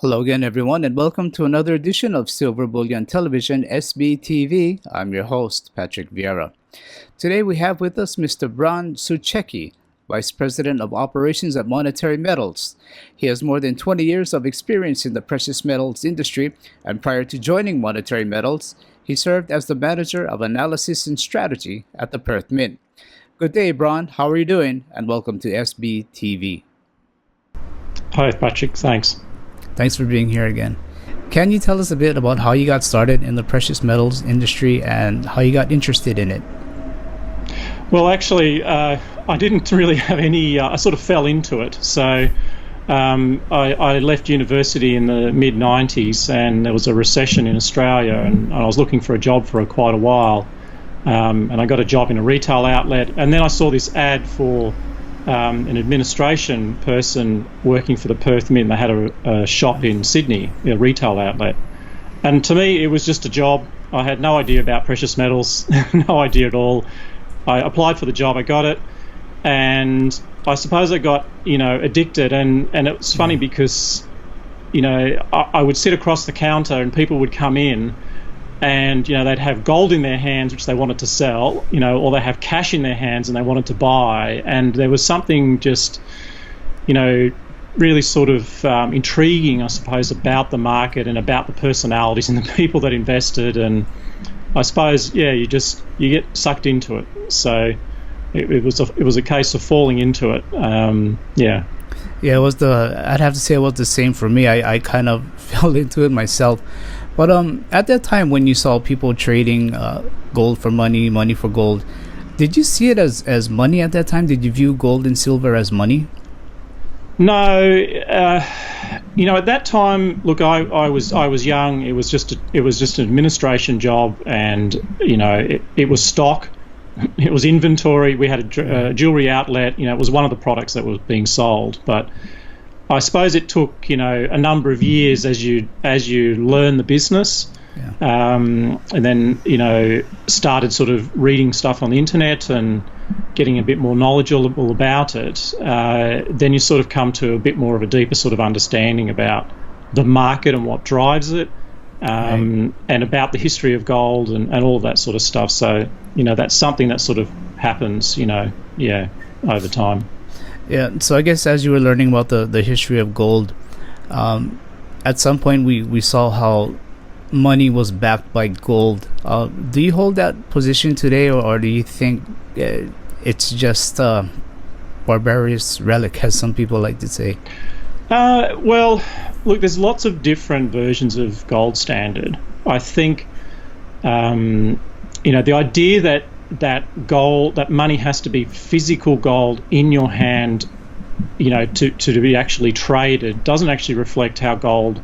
Hello again, everyone, and welcome to another edition of Silver Bullion Television SBTV. I'm your host, Patrick Vieira. Today we have with us Mr. Bron Suchecki, Vice President of Operations at Monetary Metals. He has more than 20 years of experience in the precious metals industry, and prior to joining Monetary Metals, he served as the Manager of Analysis and Strategy at the Perth Mint. Good day, Bron. How are you doing? And welcome to SBTV. Hi, Patrick. Thanks. Thanks for being here again. Can you tell us a bit about how you got started in the precious metals industry and how you got interested in it? Well, actually, I didn't really have any. I sort of fell into it. So I left university in the mid-90s, and there was a recession in Australia, and I was looking for a job for quite a while. And I got a job in a retail outlet, and then I saw this ad for an administration person working for the Perth Mint. They had a shop in Sydney, a retail outlet. And to me, it was just a job. I had no idea about precious metals, no idea at all. I applied for the job, I got it, and I suppose I got, addicted. And it was funny because, I would sit across the counter and people would come in and, they'd have gold in their hands, which they wanted to sell, or they have cash in their hands and they wanted to buy. And there was something just, really sort of intriguing, I suppose, about the market and about the personalities and the people that invested. And I suppose, you get sucked into it. So it was a case of falling into it. Yeah, I'd have to say it was the same for me. I kind of fell into it myself. But at that time when you saw people trading gold for money, money for gold, did you see it as money at that time? Did you view gold and silver as money? No, at that time, look, I was young. It was just an administration job, and it was stock, it was inventory. We had a jewelry outlet. It was one of the products that was being sold, but I suppose it took, a number of years as you learn the business, and then, started sort of reading stuff on the internet and getting a bit more knowledgeable about it. Then you sort of come to a bit more of a deeper sort of understanding about the market and what drives it, and about the history of gold and all of that sort of stuff. So, that's something that sort of happens, over time. Yeah, so I guess as you were learning about the history of gold, at some point we saw how money was backed by gold. Do you hold that position today, or do you think it's just a barbarous relic, as some people like to say? Well, look, there's lots of different versions of gold standard. I think, the idea that money has to be physical gold in your hand, to be actually traded, doesn't actually reflect how gold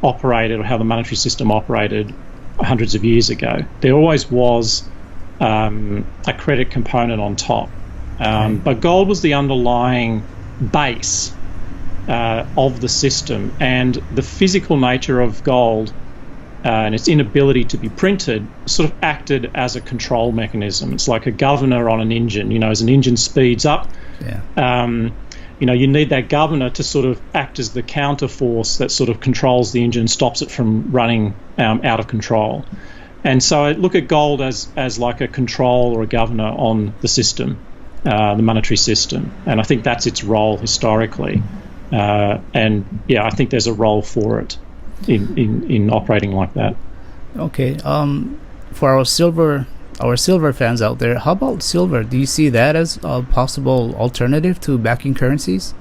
operated or how the monetary system operated hundreds of years ago. There always was a credit component on top, but gold was the underlying base of the system, and the physical nature of gold and its inability to be printed sort of acted as a control mechanism. It's like a governor on an engine. As an engine speeds up, you need that governor to sort of act as the counter force that sort of controls the engine, stops it from running out of control. And so I look at gold as like a control or a governor on the system, the monetary system. And I think that's its role historically. I think there's a role for it in operating like that. Okay. For our silver fans out there, how about silver? Do you see that as a possible alternative to backing currencies?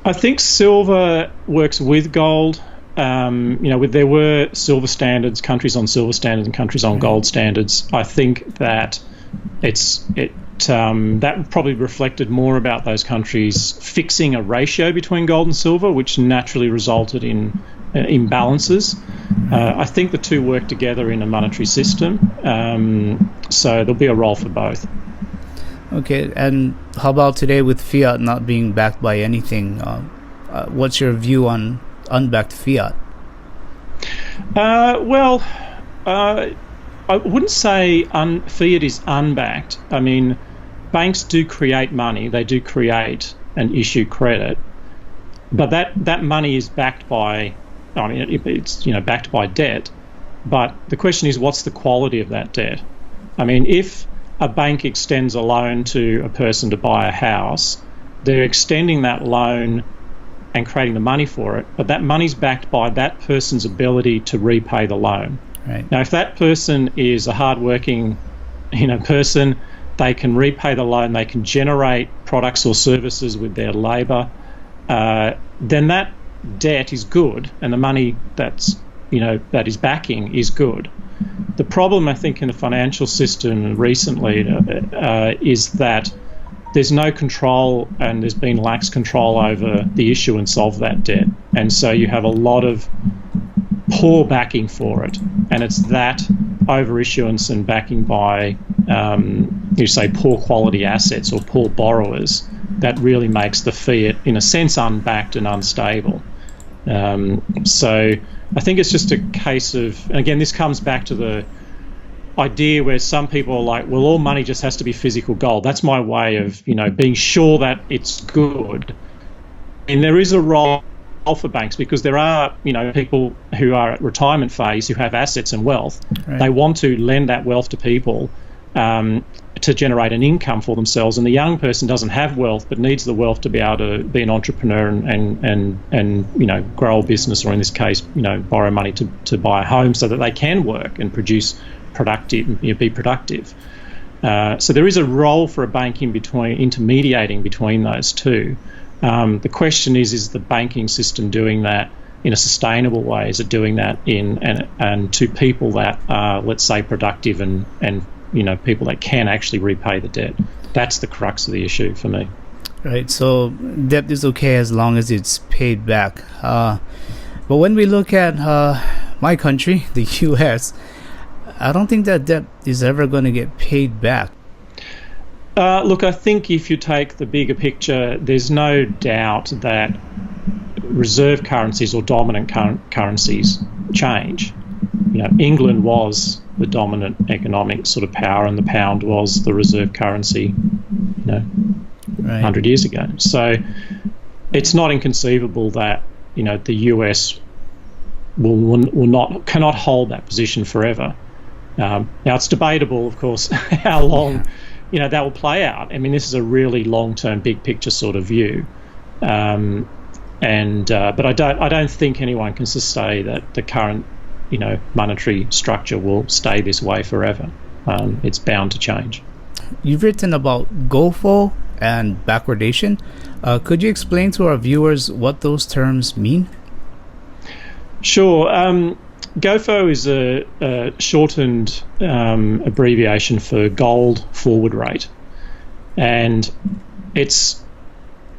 I think silver works with gold. There were silver standards, countries on silver standards and countries on gold standards. I think that that probably reflected more about those countries fixing a ratio between gold and silver, which naturally resulted in imbalances. I think the two work together in a monetary system, so there'll be a role for both. Okay, and how about today with fiat not being backed by anything? What's your view on unbacked fiat? I wouldn't say fiat is unbacked. I mean, banks do create money. They do create and issue credit. But that money is backed by, I mean, it's backed by debt. But the question is, what's the quality of that debt? I mean, if a bank extends a loan to a person to buy a house, they're extending that loan and creating the money for it, but that money's backed by that person's ability to repay the loan. Right. Now, if that person is a hardworking, person, they can repay the loan, they can generate products or services with their labour, then that debt is good, and the money that is backing is good. The problem, I think, in the financial system recently is that there's no control, and there's been lax control over the issuance of that debt, and so you have a lot of poor backing for it, and it's that overissuance and backing by poor quality assets or poor borrowers that really makes the fiat, in a sense, unbacked and unstable. So I think it's just a case of, and again, this comes back to the idea where some people are like, well, all money just has to be physical gold. That's my way of, being sure that it's good. And there is a role for banks, because there are, people who are at retirement phase who have assets and wealth. Right. They want to lend that wealth to people to generate an income for themselves. And the young person doesn't have wealth, but needs the wealth to be able to be an entrepreneur and grow a business, or in this case, borrow money to buy a home so that they can work and be productive. So there is a role for a bank in between, intermediating between those two. The question is the banking system doing that in a sustainable way? Is it doing that and to people that are, let's say, productive and people that can actually repay the debt? That's the crux of the issue for me. Right. So debt is okay as long as it's paid back. But when we look at my country, the U.S., I don't think that debt is ever going to get paid back. Look, I think if you take the bigger picture, there's no doubt that reserve currencies or dominant currencies change. England was the dominant economic sort of power, and the pound was the reserve currency, right, 100 years ago. So it's not inconceivable that, the US cannot hold that position forever. Now, it's debatable, of course, how long that will play out. I mean, this is a really long-term, big picture sort of view, but I don't think anyone can sustain that the current monetary structure will stay this way forever. It's bound to change. You've written about GOFO and backwardation. Could you explain to our viewers what those terms mean? Sure. GOFO is a shortened abbreviation for gold forward rate, and it's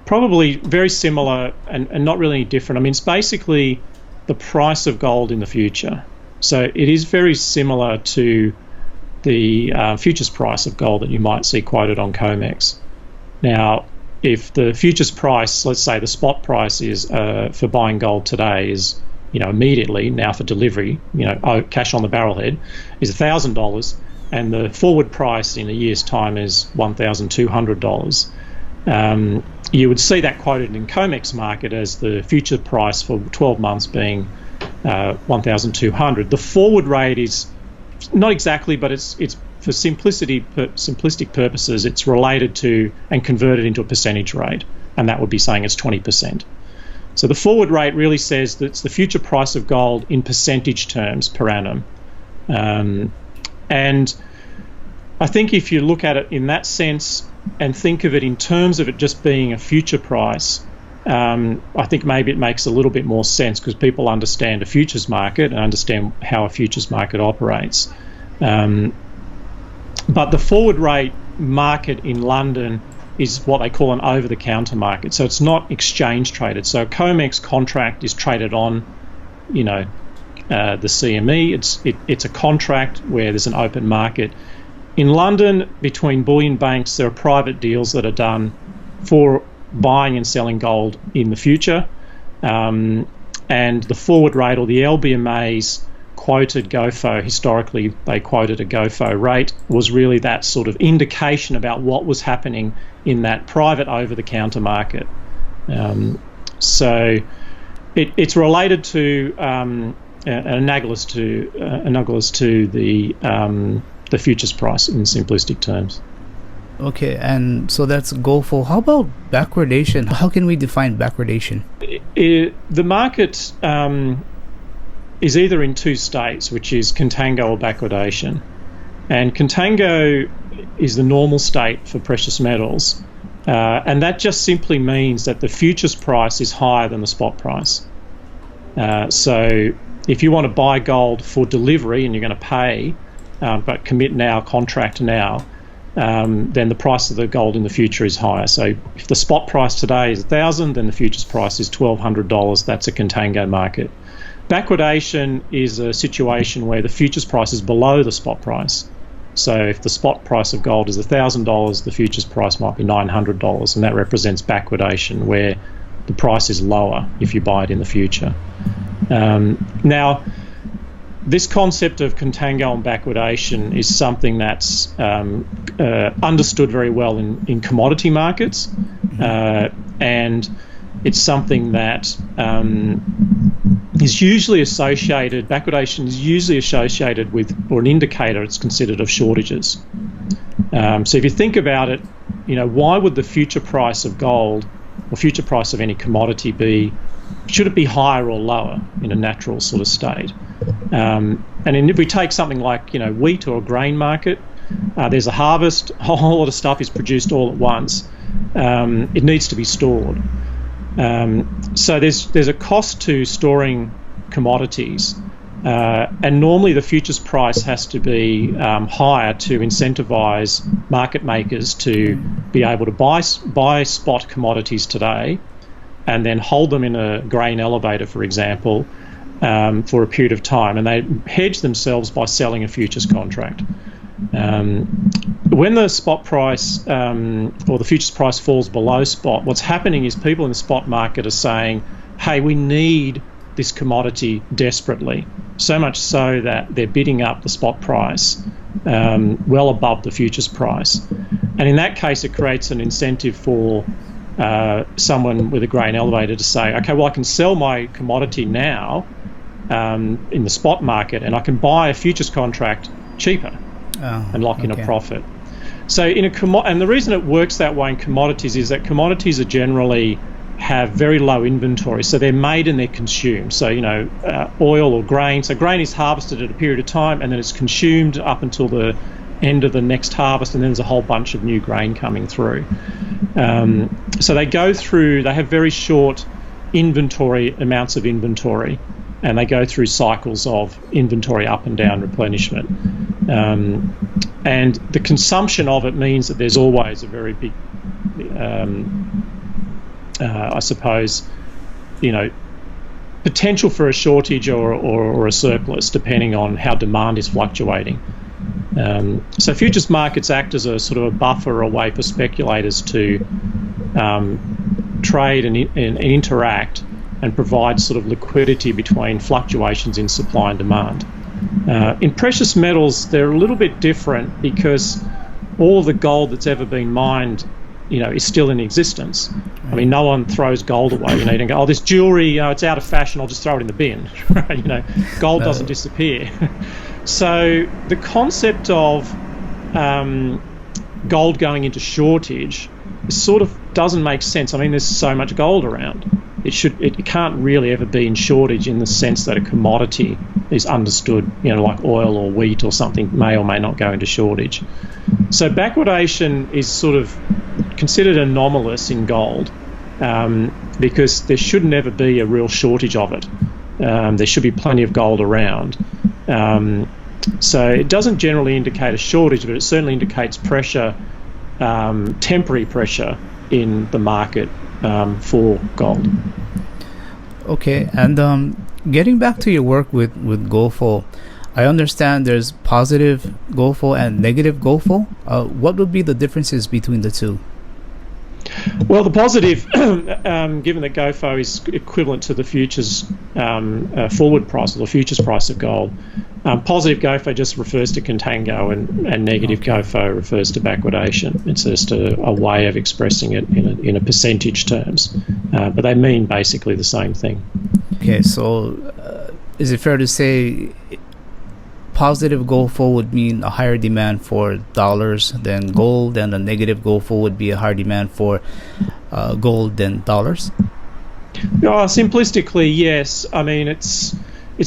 probably very similar and not really any different. I mean, it's basically the price of gold in the future. So it is very similar to the futures price of gold that you might see quoted on COMEX. Now, if the futures price, let's say the spot price is for buying gold today is immediately now for delivery, cash on the barrelhead, is $1,000, and the forward price in a year's time is $1,200. You would see that quoted in COMEX market as the future price for 12 months being $1,200. The forward rate is not exactly, but it's for simplistic purposes, it's related to and converted into a percentage rate, and that would be saying it's 20%. So the forward rate really says that it's the future price of gold in percentage terms per annum. And I think if you look at it in that sense and think of it in terms of it just being a future price, I think maybe it makes a little bit more sense, because people understand a futures market and understand how a futures market operates. But the forward rate market in London is what they call an over-the-counter market. So it's not exchange traded. So a COMEX contract is traded on, the CME. It's a contract where there's an open market. In London, between bullion banks, there are private deals that are done for buying and selling gold in the future. And the forward rate, or the LBMA's quoted GOFO, historically they quoted a GOFO rate, was really that sort of indication about what was happening in that private over-the-counter market. So it's related to analogous to the futures price in simplistic terms. Okay, and so that's GOFO. How about backwardation? How can we define backwardation? The market is either in two states, which is contango or backwardation. And contango is the normal state for precious metals. And that just simply means that the futures price is higher than the spot price. So if you want to buy gold for delivery and you're going to pay, but commit now, contract now, then the price of the gold in the future is higher. So if the spot price today is $1,000, then the futures price is $1,200. That's a contango market. Backwardation is a situation where the futures price is below the spot price. So if the spot price of gold is $1,000, the futures price might be $900, and that represents backwardation, where the price is lower if you buy it in the future. Now, this concept of contango and backwardation is something that's understood very well in commodity markets, and it's something that is usually associated, backwardation is usually associated with, or an indicator it's considered, of shortages. So if you think about it, why would the future price of gold or future price of any commodity should it be higher or lower in a natural sort of state? And if we take something like, wheat or a grain market, there's a harvest, a whole lot of stuff is produced all at once. It needs to be stored. So there's a cost to storing commodities, and normally the futures price has to be higher to incentivize market makers to be able to buy spot commodities today and then hold them in a grain elevator, for example, for a period of time, and they hedge themselves by selling a futures contract. When the spot price or the futures price falls below spot, what's happening is people in the spot market are saying, hey, we need this commodity desperately, so much so that they're bidding up the spot price well above the futures price. And in that case, it creates an incentive for someone with a grain elevator to say, okay, well, I can sell my commodity now in the spot market, and I can buy a futures contract cheaper and lock in a profit. So and the reason it works that way in commodities is that commodities are generally have very low inventory, so they're made and they're consumed. So oil or grain. So grain is harvested at a period of time, and then it's consumed up until the end of the next harvest, and then there's a whole bunch of new grain coming through. So they have very short amounts of inventory, and they go through cycles of inventory up and down replenishment. And the consumption of it means that there's always a very big, I suppose, potential for a shortage or a surplus, depending on how demand is fluctuating. So futures markets act as a sort of a buffer or a way for speculators to trade and interact and provide sort of liquidity between fluctuations in supply and demand. In precious metals, they're a little bit different because all the gold that's ever been mined, is still in existence. I mean, no one throws gold away. You don't go, oh, this jewelry, it's out of fashion, I'll just throw it in the bin. Right? Gold doesn't disappear. So the concept of gold going into shortage sort of doesn't make sense. I mean, there's so much gold around. It can't really ever be in shortage in the sense that a commodity is understood, like oil or wheat or something may or may not go into shortage. So backwardation is sort of considered anomalous in gold because there should never be a real shortage of it. There should be plenty of gold around. So it doesn't generally indicate a shortage, but it certainly indicates pressure, temporary pressure in the market for gold. Okay, and getting back to your work with GOFO, I understand there's positive GOFO and negative GOFO. What would be the differences between the two? Well, the positive, given that GOFO is equivalent to the futures forward price or the futures price of gold, positive GOFO just refers to contango, and negative GOFO refers to backwardation. It's just a way of expressing it in a percentage terms, but they mean basically the same thing. Okay, so is it fair to say positive GOFO would mean a higher demand for dollars than gold, and a negative GOFO would be a higher demand for gold than dollars? Simplistically, yes. I mean, it's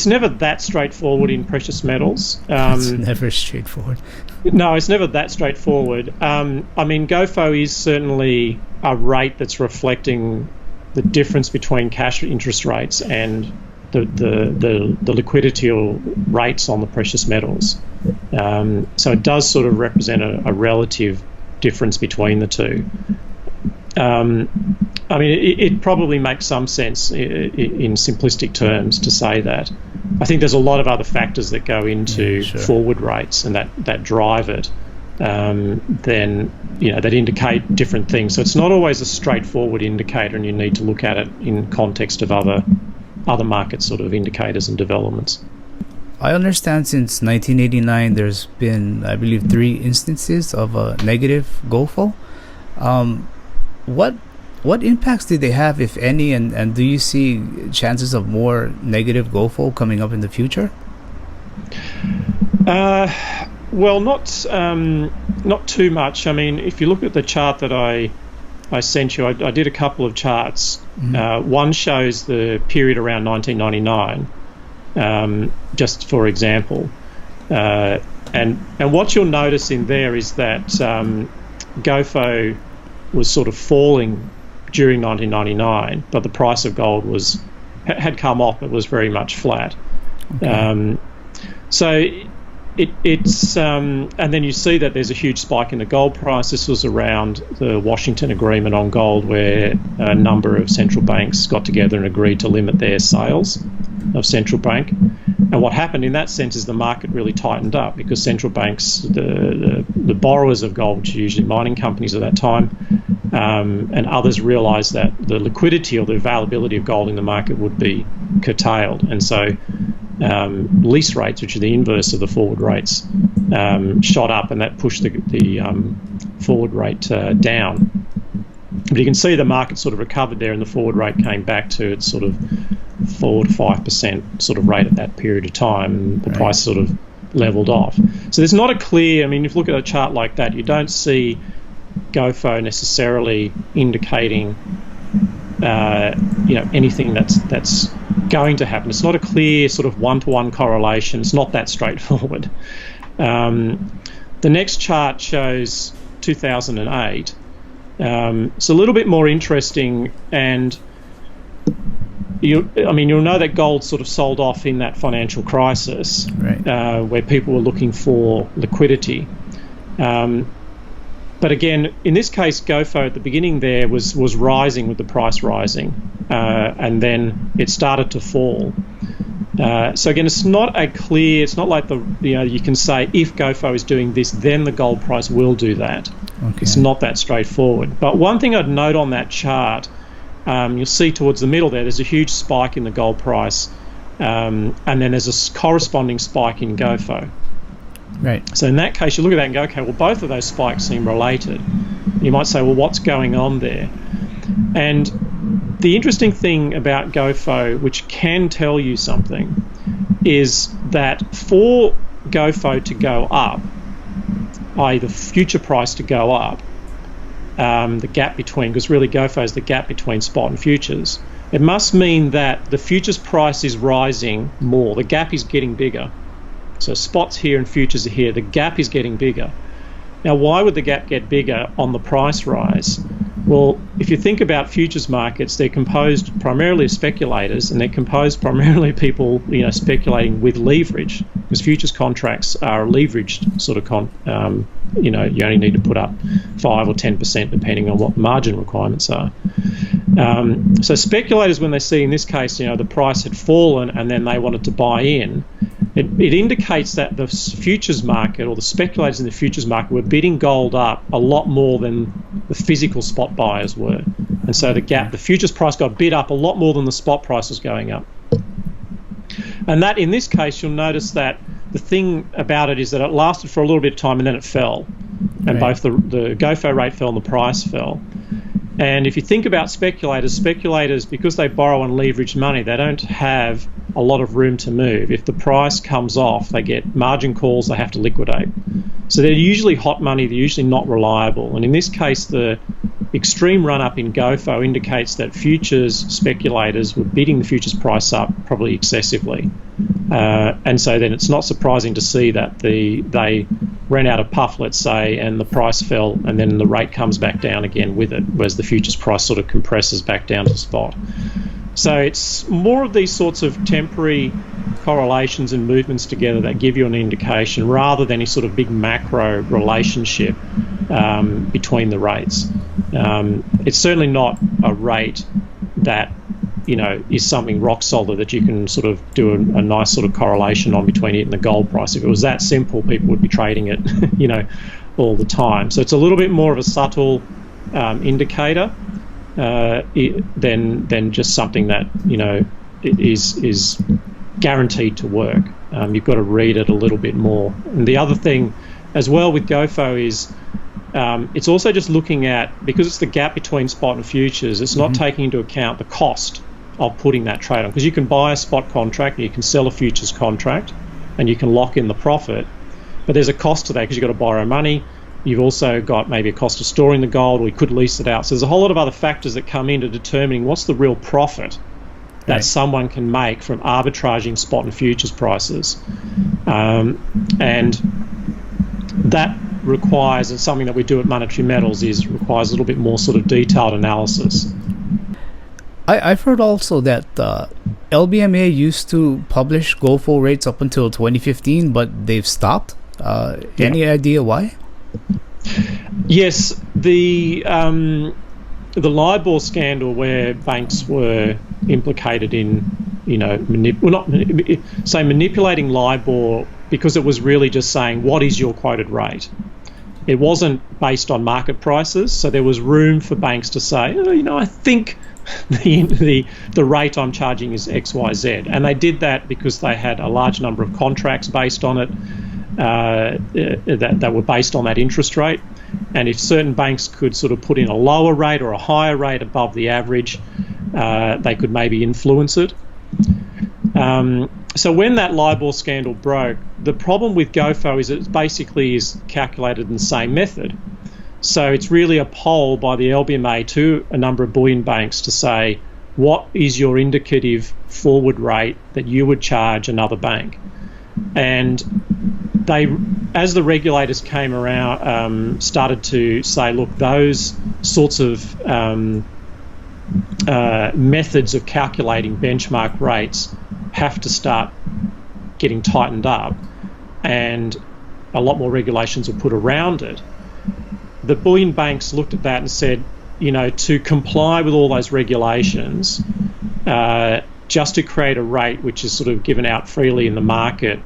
never that straightforward in precious metals. It's never straightforward. No, it's never that straightforward. I mean, GOFO is certainly a rate that's reflecting the difference between cash interest rates and the liquidity or rates on the precious metals. So it does sort of represent a relative difference between the two. I mean, it probably makes some sense in simplistic terms to say that. I think there's a lot of other factors that go into forward rates and that drive it, then that indicate different things. So it's not always a straightforward indicator, and you need to look at it in context of other market sort of indicators and developments. I understand since 1989 there's been, I believe, 3 instances of a negative GOFO. What impacts did they have, if any, and do you see chances of more negative GOFO coming up in the future? Well, not too much. I mean, if you look at the chart that I sent you, I did a couple of charts. Mm-hmm. One shows the period around 1999, just for example. And what you'll notice in there is that GOFO was sort of falling during 1999, but the price of gold had come off. It was very much flat. Okay. So it's and then you see that there's a huge spike in the gold price. This was around the Washington Agreement on gold, where a number of central banks got together and agreed to limit their sales of central bank. And what happened in that sense is the market really tightened up, because central banks, the borrowers of gold, which are usually mining companies at that time, and others realised that the liquidity or the availability of gold in the market would be curtailed. And so lease rates, which are the inverse of the forward rates, shot up, and that pushed the forward rate down. But you can see the market sort of recovered there, and the forward rate came back to its sort of 4 to 5% sort of rate at that period of time, and the price sort of leveled off. So there's not a clear, I mean, if you look at a chart like that, you don't see GOFO necessarily indicating anything that's going to happen. It's not a clear sort of one-to-one correlation. It's not that straightforward. The next chart shows 2008. It's a little bit more interesting, and you'll know that gold sort of sold off in that financial crisis, where people were looking for liquidity. But again, in this case, GOFO at the beginning there was rising with the price rising, and then it started to fall. So again, it's not a clear. It's not like you can say if GOFO is doing this, then the gold price will do that. Okay. It's not that straightforward. But one thing I'd note on that chart, you'll see towards the middle there's a huge spike in the gold price, and then there's a corresponding spike in GOFO. Right. So in that case, you look at that and go, okay, well, both of those spikes seem related. You might say, well, what's going on there? And the interesting thing about GOFO, which can tell you something, is that for GOFO to go up, i.e. the future price to go up, the gap between, because really GOFO is the gap between spot and futures, it must mean that the futures price is rising more. The gap is getting bigger. So spot's here and futures are here. The gap is getting bigger. Now, why would the gap get bigger on the price rise? Well, if you think about futures markets, they're composed primarily of speculators, and they're composed primarily of people, speculating with leverage, because futures contracts are leveraged sort of you only need to put up 5 or 10% depending on what the margin requirements are. So speculators, when they see in this case, the price had fallen and then they wanted to buy in, it indicates that the futures market, or the speculators in the futures market, were bidding gold up a lot more than the physical spot buyers were. And so the futures price got bid up a lot more than the spot price was going up. And that, in this case, you'll notice that the thing about it is that it lasted for a little bit of time and then it fell. And both the GOFO rate fell and the price fell. And if you think about speculators, because they borrow and leverage money, they don't have a lot of room to move. If the price comes off, they get margin calls, they have to liquidate. So they're usually hot money, they're usually not reliable. And in this case, the extreme run-up in GOFO indicates that futures speculators were bidding the futures price up probably excessively. And so then it's not surprising to see that they ran out of puff, let's say, and the price fell, and then the rate comes back down again with it, whereas the futures price sort of compresses back down to spot. So it's more of these sorts of temporary correlations and movements together that give you an indication, rather than any sort of big macro relationship between the rates. It's certainly not a rate that, you know, is something rock solid that you can sort of do a nice sort of correlation on between it and the gold price. If it was that simple, people would be trading it, you know, all the time. So it's a little bit more of a subtle indicator than just something that, you know, is guaranteed to work. You've got to read it a little bit more. And the other thing as well with GOFO is it's also just looking at, because it's the gap between spot and futures, it's not taking into account the cost of putting that trade on, because you can buy a spot contract and you can sell a futures contract and you can lock in the profit, but there's a cost to that because you've got to borrow money. You've also got maybe a cost of storing the gold, or you could lease it out. So there's a whole lot of other factors that come into determining what's the real profit that someone can make from arbitraging spot and futures prices. And that requires, and something that we do at Monetary Metals, requires a little bit more sort of detailed analysis. I've heard also that LBMA used to publish GOFO rates up until 2015, but they've stopped. Any idea why? Yes, the LIBOR scandal, where banks were implicated in, you know, manipulating LIBOR, because it was really just saying, what is your quoted rate? It wasn't based on market prices, so there was room for banks to say, oh, you know, I think the rate I'm charging is XYZ. And they did that because they had a large number of contracts based on it, that were based on that interest rate. And if certain banks could sort of put in a lower rate or a higher rate above the average, they could maybe influence it. So when that LIBOR scandal broke, the problem with GOFO is it basically is calculated in the same method. So it's really a poll by the LBMA to a number of bullion banks to say, what is your indicative forward rate that you would charge another bank? And they, as the regulators came around, started to say, look, those sorts of methods of calculating benchmark rates have to start getting tightened up, and a lot more regulations were put around it. The bullion banks looked at that and said, you know, to comply with all those regulations, just to create a rate which is sort of given out freely in the market,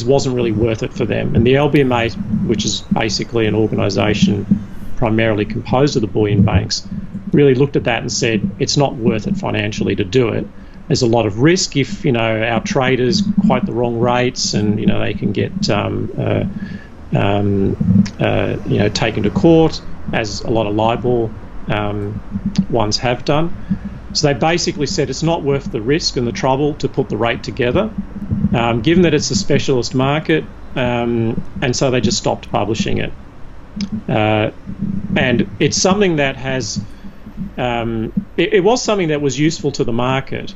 wasn't really worth it for them. And the LBMA, which is basically an organisation primarily composed of the bullion banks, really looked at that and said, it's not worth it financially to do it. There's a lot of risk if, you know, our traders quote the wrong rates, and, you know, they can get you know, taken to court, as a lot of LIBOR ones have done. So they basically said it's not worth the risk and the trouble to put the rate together, given that it's a specialist market, and so they just stopped publishing it. And it's something that has, it was something that was useful to the market,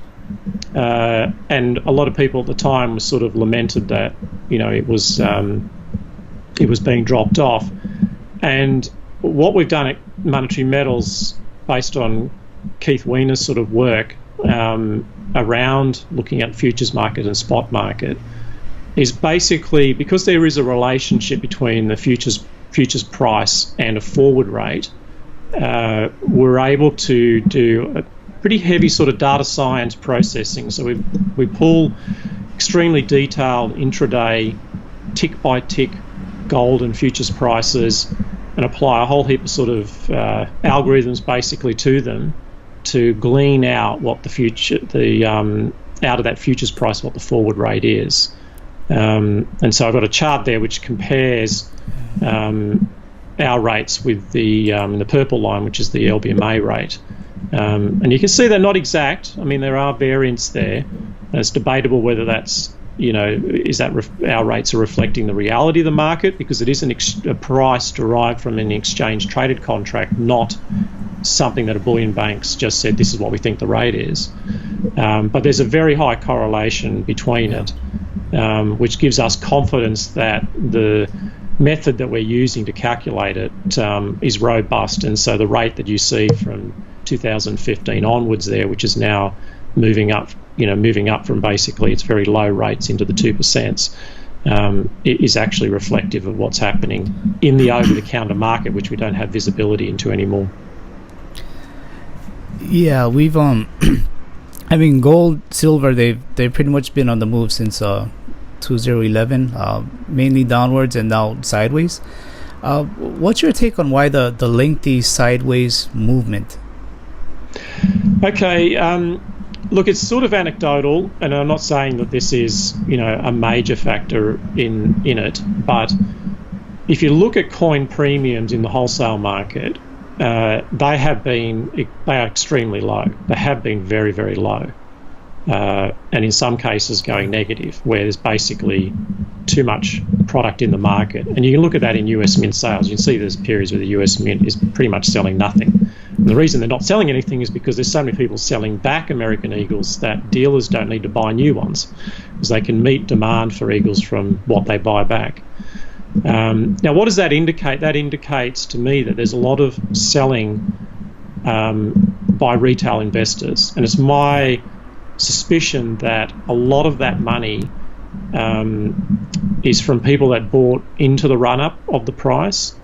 and a lot of people at the time sort of lamented that, you know, it was being dropped off. And what we've done at Monetary Metals, based on Keith Wiener's sort of work around looking at futures market and spot market, is basically, because there is a relationship between the futures price and a forward rate, we're able to do a pretty heavy sort of data science processing. So we pull extremely detailed intraday, tick by tick gold and futures prices, and apply a whole heap of sort of algorithms basically to them to glean out what the future, out of that futures price, what the forward rate is. And so I've got a chart there which compares our rates with the purple line, which is the LBMA rate. And you can see they're not exact. I mean, there are variants there, and it's debatable whether that's, is that our rates are reflecting the reality of the market, because it is a price derived from an exchange-traded contract, not something that a bullion bank's just said, this is what we think the rate is. But there's a very high correlation between it, which gives us confidence that the method that we're using to calculate it is robust. And so the rate that you see from 2015 onwards there, which is now moving up from basically its very low rates into the 2%, it is actually reflective of what's happening in the over-the-counter market, which we don't have visibility into anymore. Yeah, we've I mean, gold, silver, they've pretty much been on the move since 2011, mainly downwards and now sideways. What's your take on why the lengthy sideways movement? Okay, look, it's sort of anecdotal, and I'm not saying that this is, a major factor in it, but if you look at coin premiums in the wholesale market, they are extremely low. They have been very, very low, and in some cases going negative, where there's basically too much product in the market. And you can look at that in US Mint sales. You can see there's periods where the US Mint is pretty much selling nothing. And the reason they're not selling anything is because there's so many people selling back American Eagles that dealers don't need to buy new ones, because they can meet demand for Eagles from what they buy back. Now, what does that indicate? That indicates to me that there's a lot of selling by retail investors, and it's my suspicion that a lot of that money is from people that bought into the run-up of the price,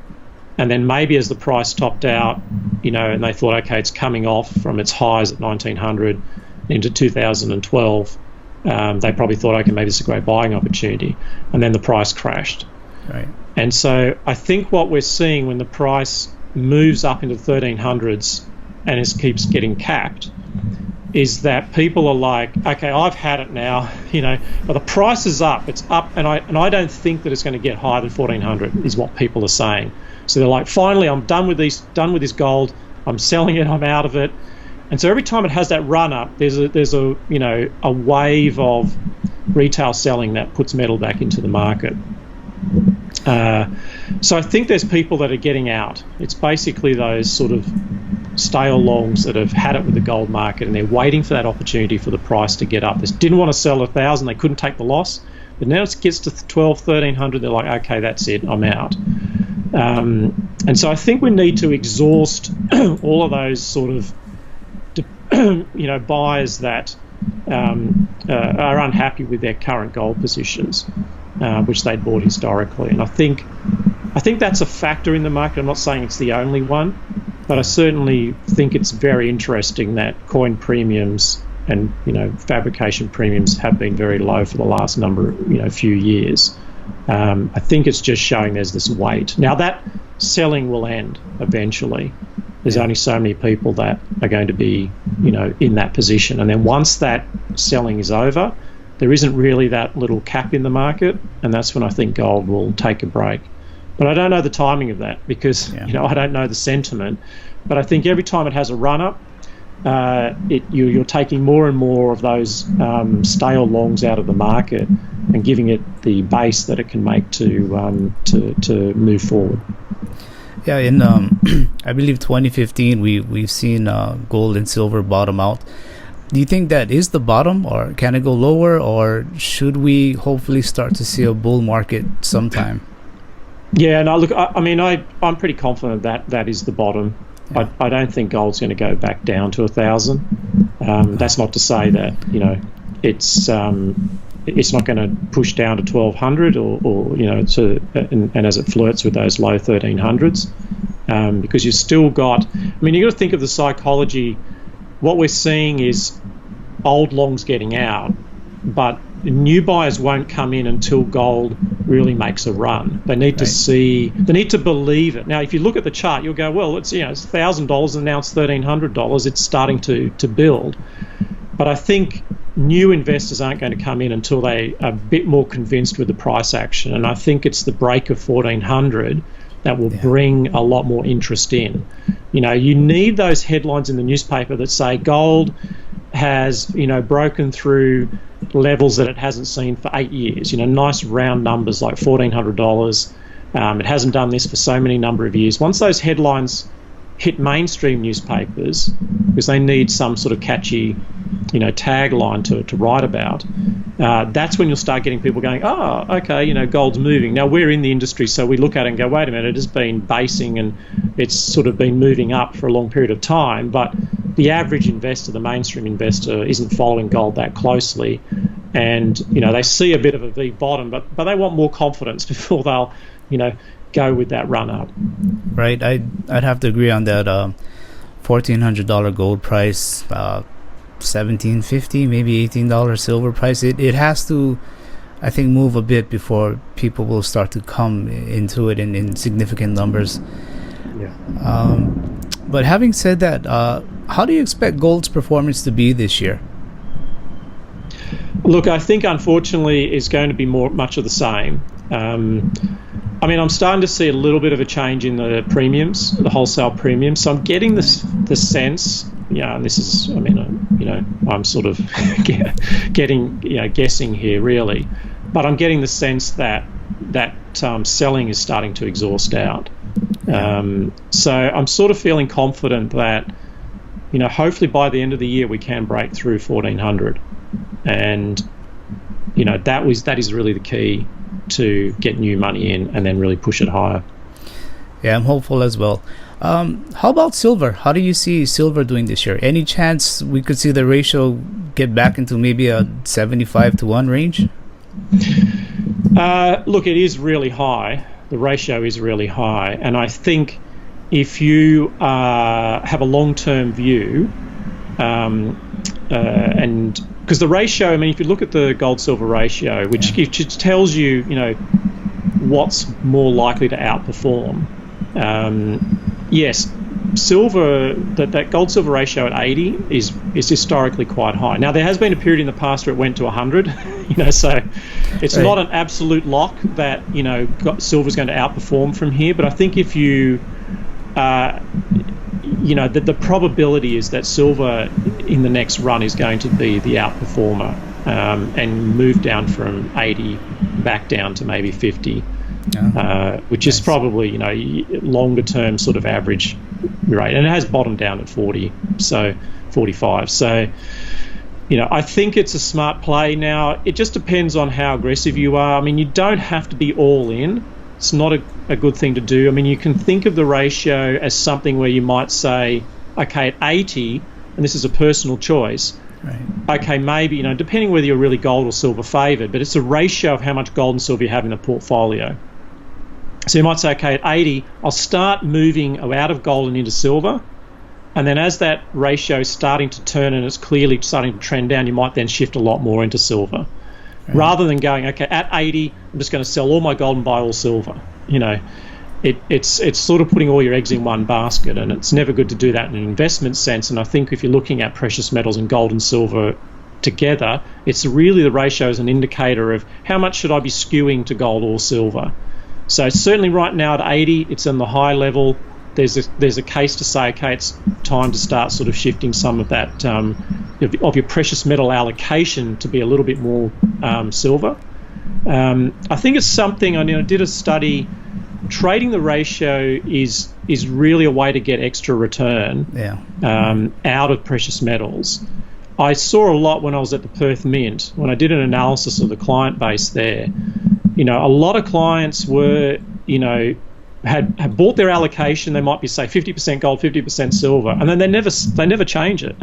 and then maybe as the price topped out, and they thought, okay, it's coming off from its highs at 1900 into 2012, they probably thought, okay, maybe it's a great buying opportunity, and then the price crashed. Right. And so I think what we're seeing when the price moves up into the 1300s and it keeps getting capped is that people are like, okay, I've had it now, but the price is up, it's up, and I don't think that it's going to get higher than 1400 is what people are saying. So they're like, finally, I'm done with this gold, I'm selling it, I'm out of it. And so every time it has that run up, there's a wave of retail selling that puts metal back into the market. So I think there's people that are getting out. It's basically those sort of stale longs that have had it with the gold market, and they're waiting for that opportunity for the price to get up. They didn't want to sell 1,000, they couldn't take the loss, but now it gets to 12, 1,300, they're like, okay, that's it, I'm out. And so I think we need to exhaust all of those sort of buyers that are unhappy with their current gold positions, which they'd bought historically. And I think that's a factor in the market. I'm not saying it's the only one, but I certainly think it's very interesting that coin premiums and fabrication premiums have been very low for the last few years. I think it's just showing there's this weight. Now that selling will end eventually. There's only so many people that are going to be, in that position. And then once that selling is over, there isn't really that little cap in the market, and that's when I think gold will take a break. But I don't know the timing of that because, I don't know the sentiment. But I think every time it has a run-up, you're taking more and more of those stale longs out of the market and giving it the base that it can make to move forward. Yeah, in I believe 2015, we've seen gold and silver bottom out. Do you think that is the bottom, or can it go lower, or should we hopefully start to see a bull market sometime? Yeah, no, look, I'm pretty confident that is the bottom. Yeah. I don't think gold's going to go back down to 1,000. That's not to say that it's not going to push down to 1,200 or and as it flirts with those low 1,300s, because you've still got. You've got to think of the psychology. What we're seeing is old longs getting out, but new buyers won't come in until gold really makes a run. They need to they need to believe it. Now, if you look at the chart, you'll go, well, it's it's $1,000 and now it's $1,300. It's starting to build. But I think new investors aren't going to come in until they are a bit more convinced with the price action. And I think it's the break of 1,400 that will bring a lot more interest in. You need those headlines in the newspaper that say gold has, broken through levels that it hasn't seen for 8 years. Nice round numbers like $1,400. It hasn't done this for so many number of years. Once those headlines hit mainstream newspapers, because they need some sort of catchy, tagline to write about, that's when you'll start getting people going, oh, okay, gold's moving. Now, we're in the industry, so we look at it and go, wait a minute, it has been basing and it's sort of been moving up for a long period of time, but the average investor, the mainstream investor, isn't following gold that closely, and, they see a bit of a V bottom, but they want more confidence before they'll, go with that run up. Right. I'd have to agree on that. $1,400 gold price, $17.50, maybe $18 silver price. It has to, I think, move a bit before people will start to come into it in significant numbers. Yeah. But having said that, how do you expect gold's performance to be this year? Look, I think unfortunately it's going to be much of the same. I'm starting to see a little bit of a change in the premiums, the wholesale premiums. So I'm getting the sense, and this is, I'm sort of getting, guessing here really, but I'm getting the sense that selling is starting to exhaust out. So I'm sort of feeling confident that, hopefully by the end of the year we can break through 1,400, and that is really the key to get new money in and then really push it higher. Yeah, I'm hopeful as well. How about silver? How do you see silver doing this year? Any chance we could see the ratio get back into maybe a 75-1 range? Look, it is really high. The ratio is really high. And I think if you have a long-term view, and because the ratio, if you look at the gold-silver ratio, which tells you, what's more likely to outperform. Yes, silver, that gold-silver ratio at 80 is historically quite high. Now, there has been a period in the past where it went to 100, so it's not an absolute lock that, silver's going to outperform from here. But I think if you, the probability is that silver in the next run is going to be the outperformer, and move down from 80 back down to maybe 50. Which is probably, longer term sort of average rate. And it has bottomed down at 40, so 45. So, I think it's a smart play. Now, it just depends on how aggressive you are. You don't have to be all in. It's not a good thing to do. You can think of the ratio as something where you might say, okay, at 80, and this is a personal choice, okay, maybe, depending whether you're really gold or silver favoured, but it's a ratio of how much gold and silver you have in the portfolio. So you might say, okay, at 80, I'll start moving out of gold and into silver. And then as that ratio is starting to turn and it's clearly starting to trend down, you might then shift a lot more into silver. Rather than going, okay, at 80, I'm just going to sell all my gold and buy all silver. It's sort of putting all your eggs in one basket, and it's never good to do that in an investment sense. And I think if you're looking at precious metals and gold and silver together, it's really the ratio as an indicator of how much should I be skewing to gold or silver. So certainly right now at 80, it's on the high level. There's a case to say, okay, it's time to start sort of shifting some of that of your precious metal allocation to be a little bit more silver. I think it's something. I did a study. Trading the ratio is really a way to get extra return out of precious metals. I saw a lot when I was at the Perth Mint, when I did an analysis of the client base there. A lot of clients were, had bought their allocation. They might be, say, 50% gold, 50% silver, and then they never change it.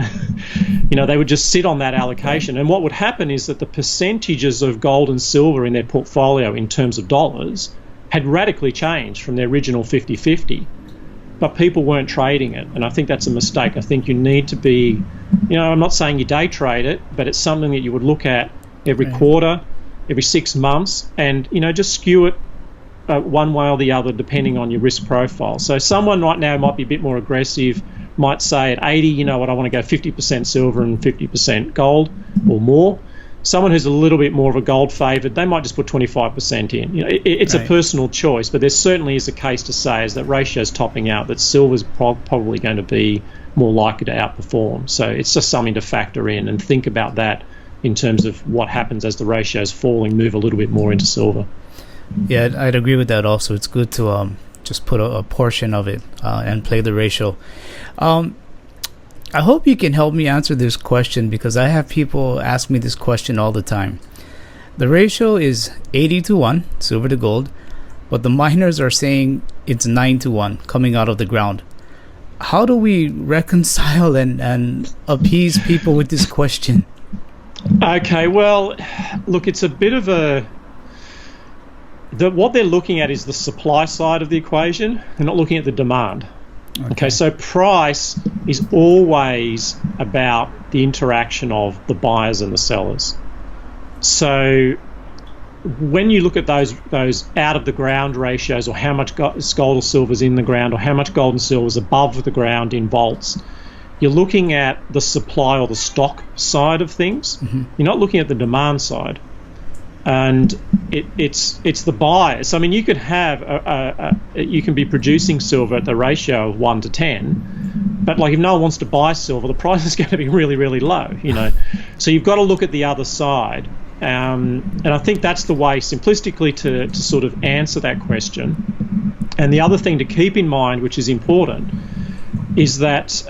They would just sit on that allocation. And what would happen is that the percentages of gold and silver in their portfolio in terms of dollars had radically changed from their original 50-50. But people weren't trading it, and I think that's a mistake. I think you need to be, I'm not saying you day trade it, but it's something that you would look at every quarter, every 6 months, and just skew it one way or the other depending on your risk profile. So someone right now might be a bit more aggressive, might say at 80, you know what, I want to go 50% silver and 50% gold or more. Someone who's a little bit more of a gold favoured, they might just put 25% in. It's a personal choice, but there certainly is a case to say as that ratio's topping out that silver's probably going to be more likely to outperform. So it's just something to factor in and think about that in terms of what happens as the ratio's falling, move a little bit more into silver. Yeah, I'd agree with that also. It's good to just put a portion of it and play the ratio. I hope you can help me answer this question because I have people ask me this question all the time. The ratio is 80-1, silver to gold, but the miners are saying it's 9-1 coming out of the ground. How do we reconcile and appease people with this question? Okay, well, look, it's a bit of what they're looking at is the supply side of the equation. They're not looking at the demand. Okay, so price is always about the interaction of the buyers and the sellers. So when you look at those out of the ground ratios, or how much gold or silver is in the ground, or how much gold and silver is above the ground in vaults, you're looking at the supply or the stock side of things. You're not looking at the demand side. And it's the buyers. I mean, you could have you can be producing silver at the ratio of 1 to 10, but like if no one wants to buy silver, the price is going to be really, really low. So you've got to look at the other side, and I think that's the way simplistically to sort of answer that question. And the other thing to keep in mind, which is important, is that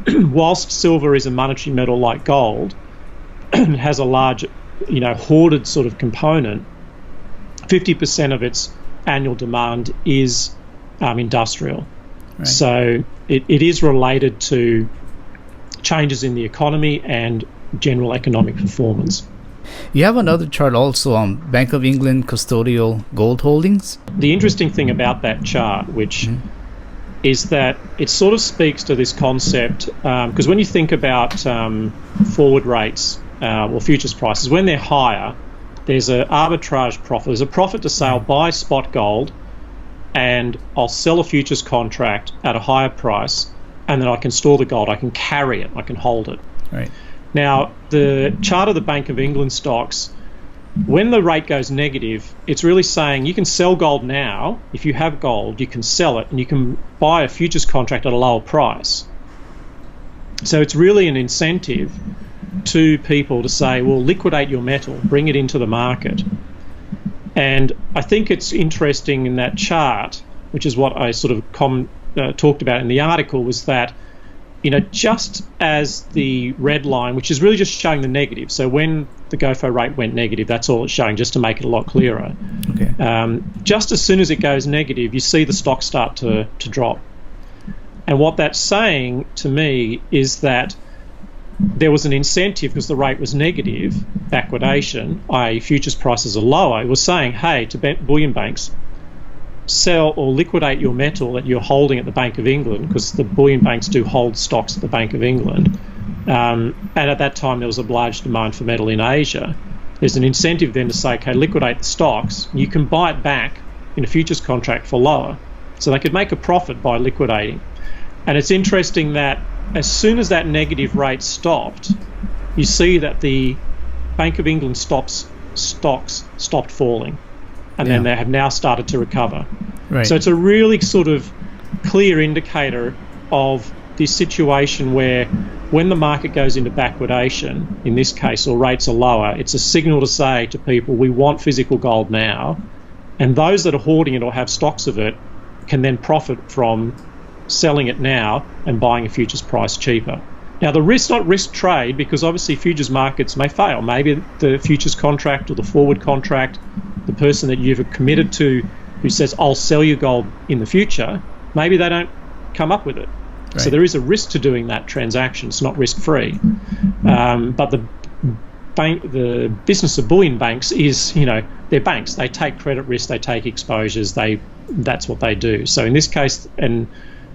whilst silver is a monetary metal like gold, it has a large hoarded sort of component, 50% of its annual demand is industrial. Right. So it is related to changes in the economy and general economic performance. You have another chart also on Bank of England custodial gold holdings. The interesting thing about that chart, which is that it sort of speaks to this concept, because when you think about forward rates, or futures prices, when they're higher, there's an arbitrage profit. There's a profit to say I'll buy spot gold and I'll sell a futures contract at a higher price, and then I can store the gold, I can carry it, I can hold it. Right. Now, the chart of the Bank of England stocks, when the rate goes negative, it's really saying you can sell gold now. If you have gold, you can sell it and you can buy a futures contract at a lower price. So it's really an incentive to people to say, well, liquidate your metal, bring it into the market. And I think it's interesting in that chart, which is what I sort of talked about in the article, was that, just as the red line, which is really just showing the negative. So when the GOFO rate went negative, that's all it's showing, just to make it a lot clearer. Okay. Just as soon as it goes negative, you see the stock start to drop. And what that's saying to me is that there was an incentive because the rate was negative, backwardation, i.e. futures prices are lower. It was saying, hey, to bullion banks, sell or liquidate your metal that you're holding at the Bank of England, because the bullion banks do hold stocks at the Bank of England. And at that time, there was a large demand for metal in Asia. There's an incentive then to say, okay, liquidate the stocks. You can buy it back in a futures contract for lower. So they could make a profit by liquidating. And it's interesting that as soon as that negative rate stopped, you see that the Bank of England stocks stopped falling, and then they have now started to recover. Right. So it's a really sort of clear indicator of this situation where when the market goes into backwardation, in this case, or rates are lower, it's a signal to say to people, we want physical gold now, and those that are hoarding it or have stocks of it can then profit from selling it now and buying a futures price cheaper. Now, the risk, not risk trade, because obviously futures markets may fail. Maybe the futures contract or the forward contract, the person that you've committed to who says, I'll sell you gold in the future, maybe they don't come up with it. Right. So there is a risk to doing that transaction. It's not risk-free. But the business of bullion banks is, they're banks. They take credit risk, they take exposures, that's what they do. So in this case, and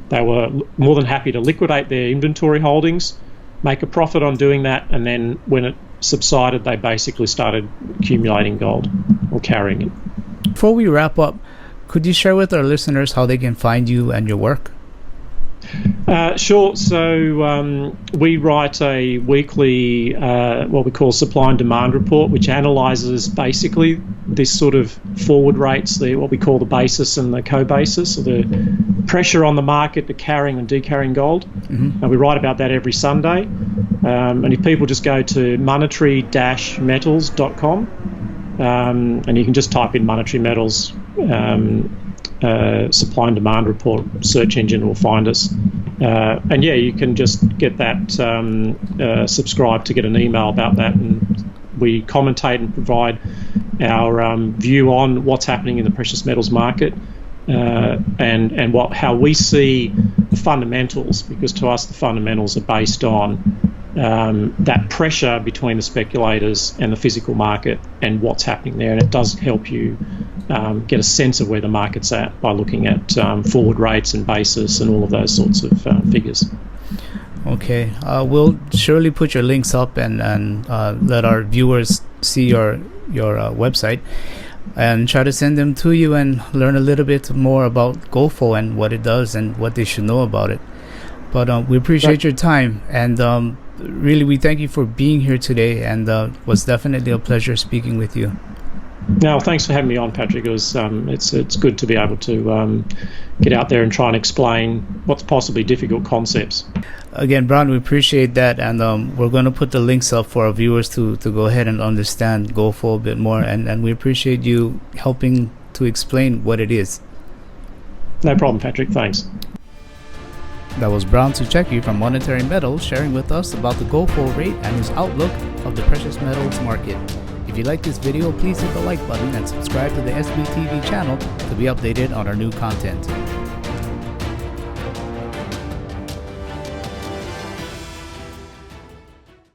they were more than happy to liquidate their inventory holdings, make a profit on doing that, and then when it subsided, they basically started accumulating gold or carrying it. Before we wrap up, could you share with our listeners how they can find you and your work? Sure. So we write a weekly, what we call supply and demand report, which analyses basically this sort of forward rates, what we call the basis and the co-basis, so the pressure on the market to carrying and decarrying gold. And we write about that every Sunday. And if people just go to monetary-metals.com, and you can just type in monetary metals, supply and demand report search engine will find us, and you can just get that subscribe to get an email about that, and we commentate and provide our view on what's happening in the precious metals market, and how we see the fundamentals, because to us the fundamentals are based on that pressure between the speculators and the physical market and what's happening there, and it does help you get a sense of where the market's at by looking at forward rates and basis and all of those sorts of figures. Okay, we'll surely put your links up and let our viewers see your website, and try to send them to you and learn a little bit more about GOFO and what it does and what they should know about it. But we appreciate your time, and really we thank you for being here today, and was definitely a pleasure speaking with you. No, thanks for having me on, Patrick. It was it's good to be able to get out there and try and explain what's possibly difficult concepts. Again, Bron, we appreciate that, and we're going to put the links up for our viewers to go ahead and understand GOFO a bit more, and we appreciate you helping to explain what it is. No problem, Patrick. Thanks. That was Bron Suchecki from Monetary Metals sharing with us about the GOFO rate and his outlook of the precious metals market. If you like this video, please hit the like button and subscribe to the SBTV channel to be updated on our new content.